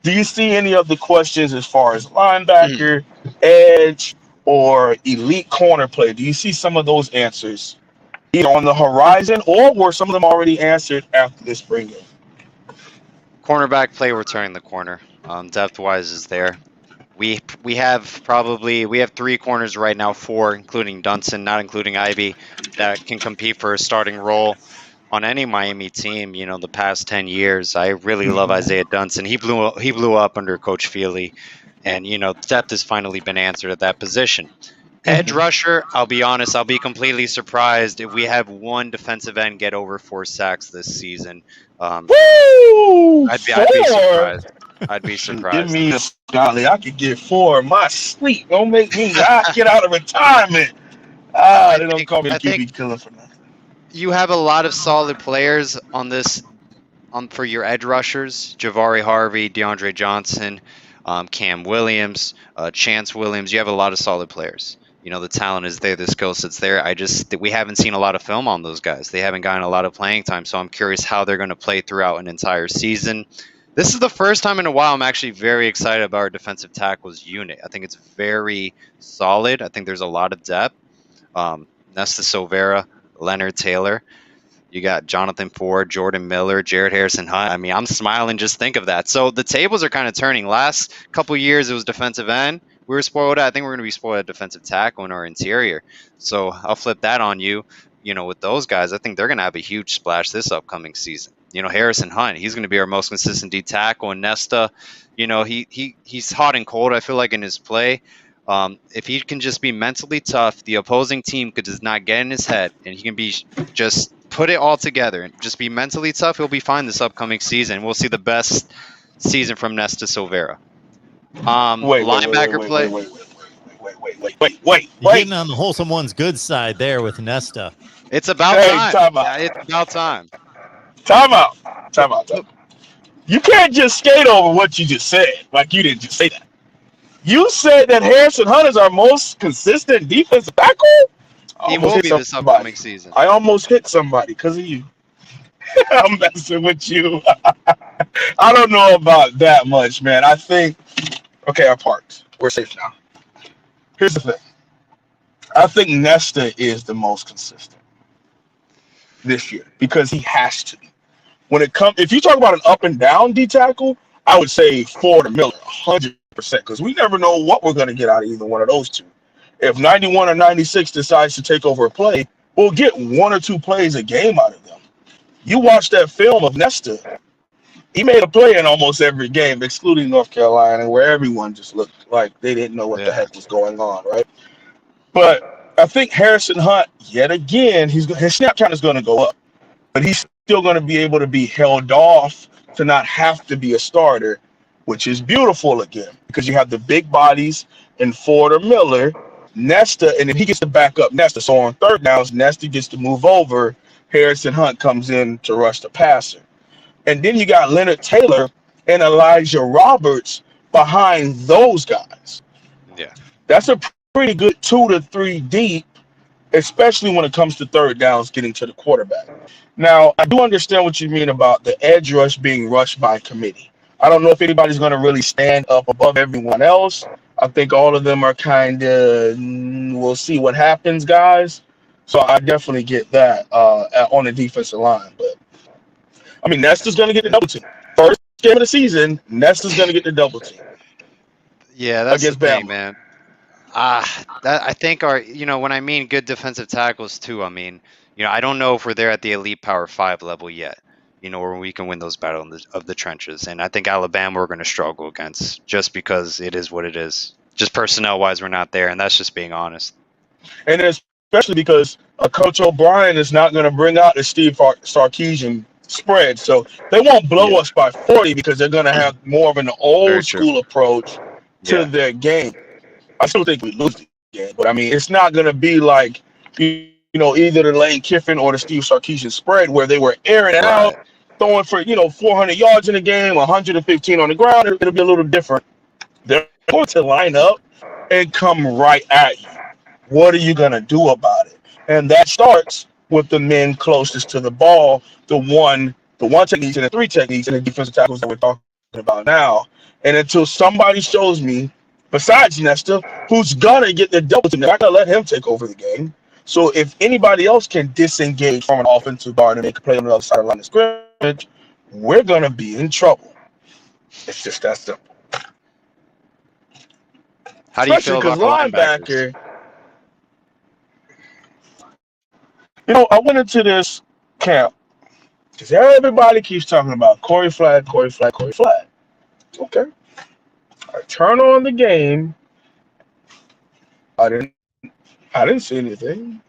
Do you see any of the questions as far as Mm. linebacker, edge, or elite corner play? Do you see some of those answers either on the horizon or were some of them already answered after this spring game? Cornerback play, we're turning the corner. Depth wise is there. We have three corners right now, four including Dunson, not including Ivy, that can compete for a starting role on any Miami team. The past 10 years, I really love Mhm. Isaiah Dunson. He blew up under Coach Feely, and depth has finally been answered at that position. Edge Mhm. rusher, I'll be honest, I'll be completely surprised if we have one defensive end get over 4 sacks this season. Um, Woo! I'd be Four. surprised. I'd be Give surprised. me a Scotty. I could get four in my sleep. Don't make me get out of retirement. I They don't think call me the I think QB killer for nothing. you have a lot of solid players on this for your edge rushers: Javari Harvey, DeAndre Johnson, Cam Williams, Chance Williams. You have a lot of solid players. The talent is there, the skill set's there. We haven't seen a lot of film on those guys. They haven't gotten a lot of playing time, so I'm curious how they're going to play throughout an entire season. This is the first time in a while I'm actually very excited about our defensive tackles unit. I think it's very solid. I think there's a lot of depth. Nesta Silvera, Leonard Taylor. You got Jonathan Ford, Jordan Miller, Jared Harrison Hunt. I mean, I'm smiling just think of that. So the tables are kind of turning. Last couple years, it was defensive end. We were spoiled. I think we're going to be spoiled at defensive tackle in our interior. So I'll flip that on you. With those guys, I think they're going to have a huge splash this upcoming season. Harrison Hunt, he's going to be our most consistent D tackle. And Nesta, he's hot and cold, I feel like, in his play. If he can just be mentally tough, the opposing team could just not get in his head, and he can be just put it all together and just be mentally tough. He'll be fine this upcoming season. We'll see the best season from Nesta Silvera. Wait, wait, wait, wait, Linebacker wait, play. wait, wait, wait, wait, wait, wait, wait, You're wait. getting on the wholesome one's good side there with Nesta. It's about Hey, time. time out. Yeah, it's about time. Time out. Look, Time out. Time look, out. You can't just skate over what you just said. Like you didn't just say that. You said that Harrison Hunt is our most consistent defensive tackle? I he almost will hit be this upcoming somebody. season. I almost hit somebody because of you. I'm messing with you. I don't know about that much, man. I think, okay, our parks. We're safe now. Here's the thing. I think Nesta is the most consistent this year because he has to be. When it comes, if you talk about an up and down D tackle, I would say Ford or Miller, 100%, because we never know what we're going to get out of either one of those two. If 91 or 96 decides to take over a play, we'll get one or two plays a game out of them. You watch that film of Nesta, he made a play in almost every game, excluding North Carolina, where everyone just looked like they didn't know what the Yeah. heck was going on, right? But I think Harrison Hunt, yet again, his snap count is going to go up, but he's still going to be able to be held off to not have to be a starter, which is beautiful again because you have the big bodies in Ford or Miller, Nesta, and then he gets to back up Nesta. So on third downs, Nesta gets to move over. Harrison Hunt comes in to rush the passer. And then you got Leonard Taylor and Elijah Roberts behind those guys. Yeah. That's a pretty good 2 to 3 deep, especially when it comes to third downs getting to the quarterback. Now, I do understand what you mean about the edge rush being rushed by committee. I don't know if anybody's going to really stand up above everyone else. I think all of them are kind of, we'll see what happens, guys. So I definitely get that on the defensive line. But, I mean, Nesta's going to get the double team. First game of the season, Nesta's going to get the double team Yeah, that's the against thing, Bama. man. That I think when I mean good defensive tackles too, I mean, I don't know if we're there at the elite Power 5 level yet. Where we can win those battles of the trenches, and I think Alabama we're going to struggle against just because it is what it is. Just personnel wise, we're not there, and that's just being honest. And especially because Coach O'Brien is not going to bring out the Steve Sarkisian spread. So they won't blow Yeah, us by 40 because they're going to have more of an very old true. school approach to Yeah, their game. I still think we lose the game, but I mean, it's not going to be like, either the Lane Kiffin or the Steve Sarkisian spread where they were airing it out, right. throwing for, 400 yards in a game, 115 on the ground. It'll be a little different. They're going to line up and come right at you. What are you going to do about it? And that starts with the men closest to the ball, the one techniques and the three techniques and the defensive tackles that we're talking about now. And until somebody shows me, besides Nesta, who's gonna get the double team, they're not gonna let him take over the game. So if anybody else can disengage from an offensive guard and make a play on the other side of the line of scrimmage, we're gonna be in trouble. It's just that simple. How do you Especially feel because about our linebackers? linebacker, I went into this camp because everybody keeps talking about Corey Flag, Corey Flag, Corey Flag. Okay. I turn on the game. I didn't I didn't see anything.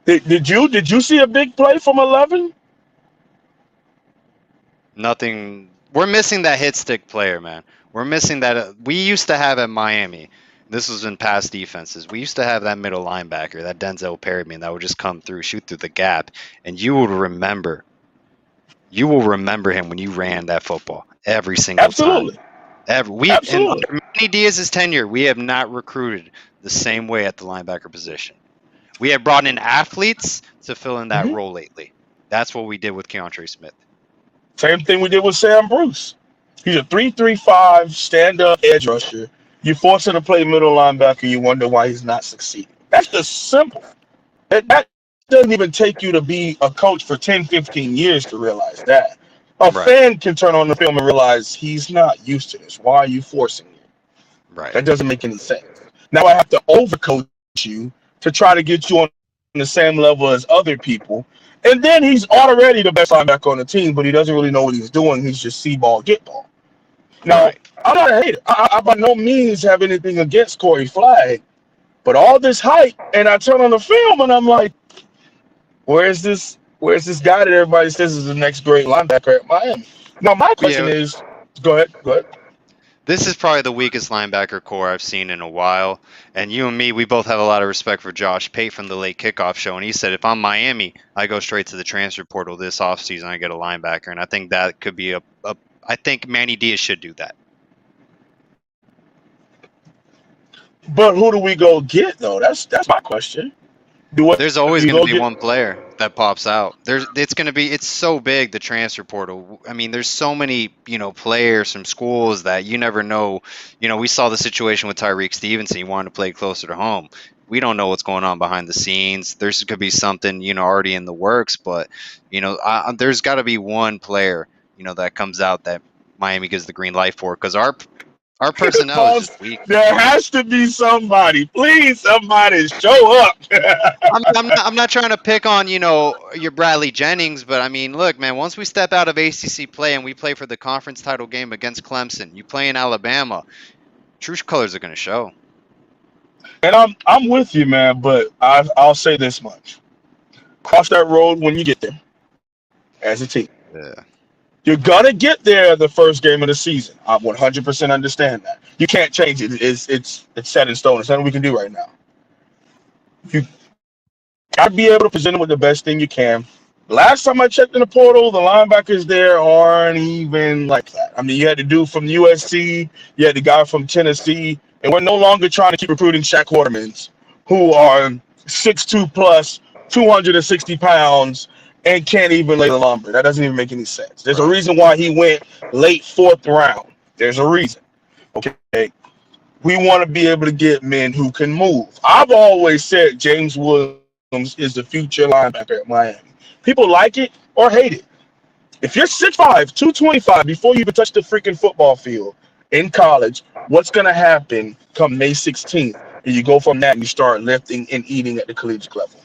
Did you see a big play from 11? Nothing. We're missing that hit stick player, man. We're missing that. We used to have at Miami. This was in past defenses. We used to have that middle linebacker, that Denzel Perryman, that would just come through, shoot through the gap, and you will remember him when you ran that football every single time. Absolutely. And Absolutely. under Manny Diaz's tenure, we have not recruited the same way at the linebacker position. We have brought in athletes to fill in that Mhm. role lately. That's what we did with Keontre Smith. Same thing we did with Sam Bruce. He's a 3-3-5 stand-up edge rusher. You force him to play middle linebacker, you wonder why he's not succeeding. That's just simple. That doesn't even take you to be a coach for 10, 15 years to realize that. A Right, fan can turn on the film and realize he's not used to this. Why are you forcing it? right. That doesn't make any sense. Now I have to overcoach you to try to get you on the same level as other people. And then he's already the best linebacker on the team, but he doesn't really know what he's doing. He's just see ball, get ball. Now, Right. I'm not a hater. I by no means have anything against Corey Flag, but all this hype, and I turn on the film and I'm like, where's this guy that everybody says is the next great linebacker at Miami? Now my question Yeah, is, go ahead. this is probably the weakest linebacker core I've seen in a while. And you and me, we both have a lot of respect for Josh Pate from the late kickoff show. And he said, if I'm Miami, I go straight to the transfer portal this offseason. I get a linebacker. And I think that could be I think Manny Diaz should do that. But who do we go get though? That's my question. There's Do always we going to go be get? one player that pops out. It's so big, the transfer portal. I mean, there's so many, players from schools that you never know. We saw the situation with Tyreek Stevenson. He wanted to play closer to home. We don't know what's going on behind the scenes. There could be something, already in the works, but, there's got to be one player, that comes out that Miami gives the green light for, because our personnel is Boss, just weak. there has to be somebody. Please, somebody show up. I'm not trying to pick on, your Bradley Jennings, but I mean, look, man, once we step out of ACC play and we play for the conference title game against Clemson, you play in Alabama, true colors are going to show. And I'm with you, man. But I'll say this much: cross that road when you get there, as a team. Yeah. You're gonna get there the first game of the season. I 100% understand that. You can't change it. It's set in stone. There's nothing we can do right now. You gotta be able to present it with the best thing you can. Last time I checked in the portal, the linebackers there aren't even like that. I mean, you had the dude from USC, you had the guy from Tennessee, and we're no longer trying to keep recruiting Shaq Quartermans, who are 6'2 plus, 260 pounds, and can't even lay the lumber. That doesn't even make any sense. There's a Right. reason why he went late fourth round. There's a reason. Okay. We want to be able to get men who can move. I've always said James Williams is the future linebacker at Miami. People like it or hate it. If you're 6'5", 225 before you even touch the freaking football field in college, what's going to happen come May 16th? And you go from that and you start lifting and eating at the collegiate level.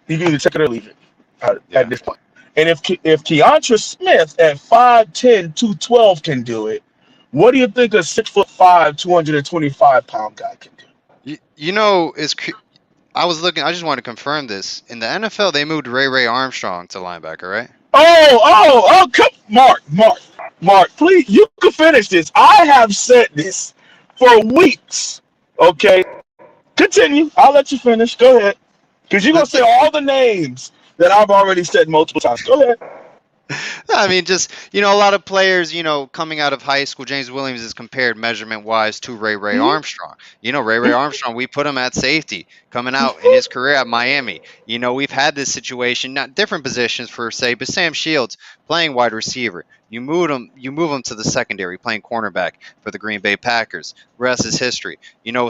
You can either take it or leave it Yeah. at this point. And if Keontre Smith at 5'10", 212 can do it, what do you think a 6'5", 225-pound guy can do? I just want to confirm this. In the NFL, they moved Ray Armstrong to linebacker, right? Come, Mark, please, you can finish this. I have said this for weeks. Okay, continue. I'll let you finish. Go ahead, because you're gonna say all the names that I've already said multiple times. Go ahead. I mean, just, a lot of players, coming out of high school, James Williams is compared measurement-wise to Ray Mhm. Armstrong. Ray Armstrong, we put him at safety coming out in his career at Miami. We've had this situation, not different positions for, say, but Sam Shields playing wide receiver. You move him to the secondary, playing cornerback for the Green Bay Packers. Rest is history.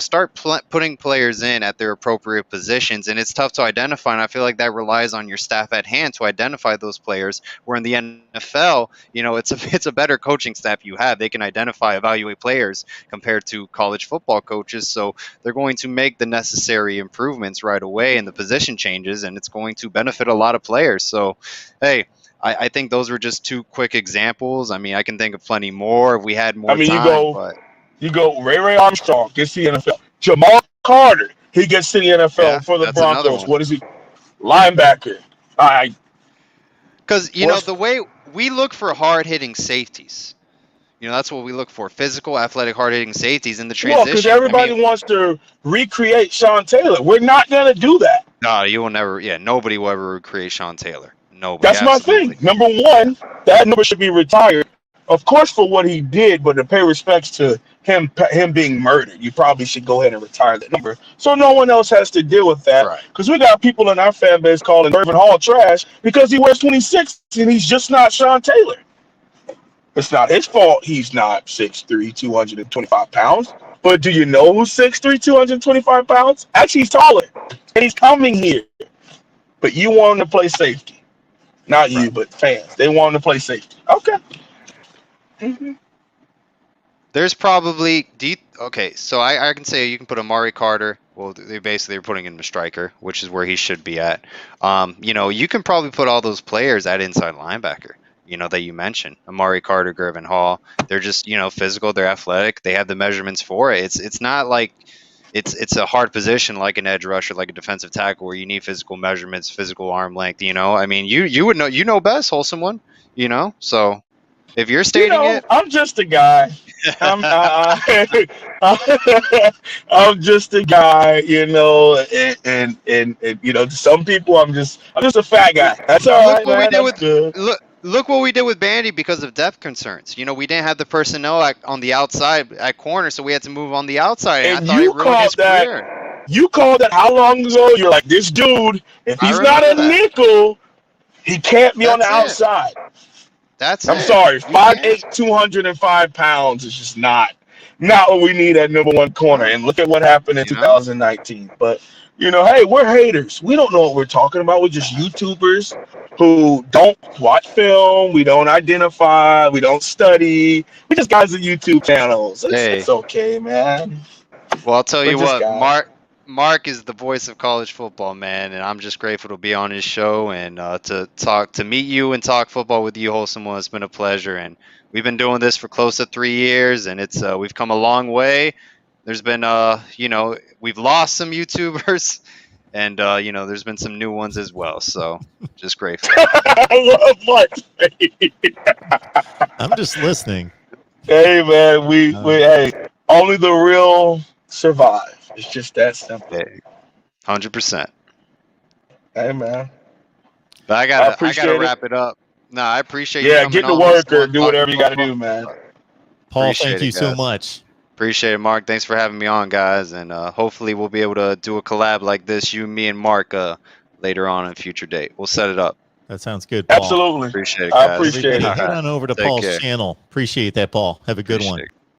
Start putting players in at their appropriate positions, and it's tough to identify. And I feel like that relies on your staff at hand to identify those players. Where in the NFL, it's a better coaching staff you have. They can identify, evaluate players compared to college football coaches. So they're going to make the necessary improvements right away and the position changes, and it's going to benefit a lot of players. So, hey. I think those were just two quick examples. I mean, I can think of plenty more if we had more time. You go Ray Armstrong gets the NFL. Jamal Carter, he gets to the NFL for the Broncos. What is he? Linebacker. Because the way we look for hard-hitting safeties. That's what we look for: physical, athletic, hard-hitting safeties in the transition. Because everybody wants to recreate Sean Taylor. We're not going to do that. No, you will never. Yeah, nobody will ever recreate Sean Taylor. Nobody. That's absolutely. My thing. Number one, that number should be retired, of course, for what he did, but to pay respects to him being murdered, you probably should go ahead and retire that number, so no one else has to deal with that. Because we got people in our fan base calling Irvin Hall trash because he wears 26 and he's just not Sean Taylor. It's not his fault. He's not 6'3", 225 pounds. But do you know who's 6'3", 225 pounds? Actually, he's taller, and he's coming here. But you want him to play safety. Not you, but fans. They want him to play safety. Okay. Mm-hmm. There's probably so I can say you can put Amari Carter. Well, they're putting him in the striker, which is where he should be at. You can probably put all those players at inside linebacker. That you mentioned, Amari Carter, Gervin Hall. They're just physical. They're athletic. They have the measurements for it. It's not like it's a hard position like an edge rusher, like a defensive tackle, where you need physical measurements, physical arm length. I mean, you would know best, wholesome one. So if you're stating it, I'm just a guy. I'm just a guy, and some people I'm just a fat guy. That's all right, man. Look what we did with Bandy because of depth concerns. We didn't have the personnel on the outside at corner, so we had to move on the outside. And I thought it ruined his career. You called that how long ago? You're like, this dude, if he's not a nickel, he can't be on the outside. I'm sorry, 5'8", 205 pounds is just not what we need at number one corner. And look at what happened in 2019. But hey, we're haters. We don't know what we're talking about. We're just YouTubers who don't watch film. We don't identify. We don't study. We're just guys with YouTube channels. It's okay, man. Well, I'll tell you what, Mark is the voice of college football, man, and I'm just grateful to be on his show and to meet you and talk football with you, wholesome one. It's been a pleasure, and we've been doing this for close to 3 years, and we've come a long way. There's been we've lost some YouTubers, and there's been some new ones as well. So just grateful. I love Mark. I'm just listening. Hey man, hey, only the real survive. It's just that simple. 100%. Hey man. But I gotta wrap it up. No, I appreciate you. Yeah, get to work or do whatever you gotta do, man. Paul, thank you so much. Appreciate it, Mark. Thanks for having me on, guys. And hopefully we'll be able to do a collab like this, you, me, and Mark, later on in a future date. We'll set it up. That sounds good, Paul. Absolutely. Appreciate it, guys. I appreciate it. Head on over to Paul's channel. Appreciate that, Paul. Have a good one.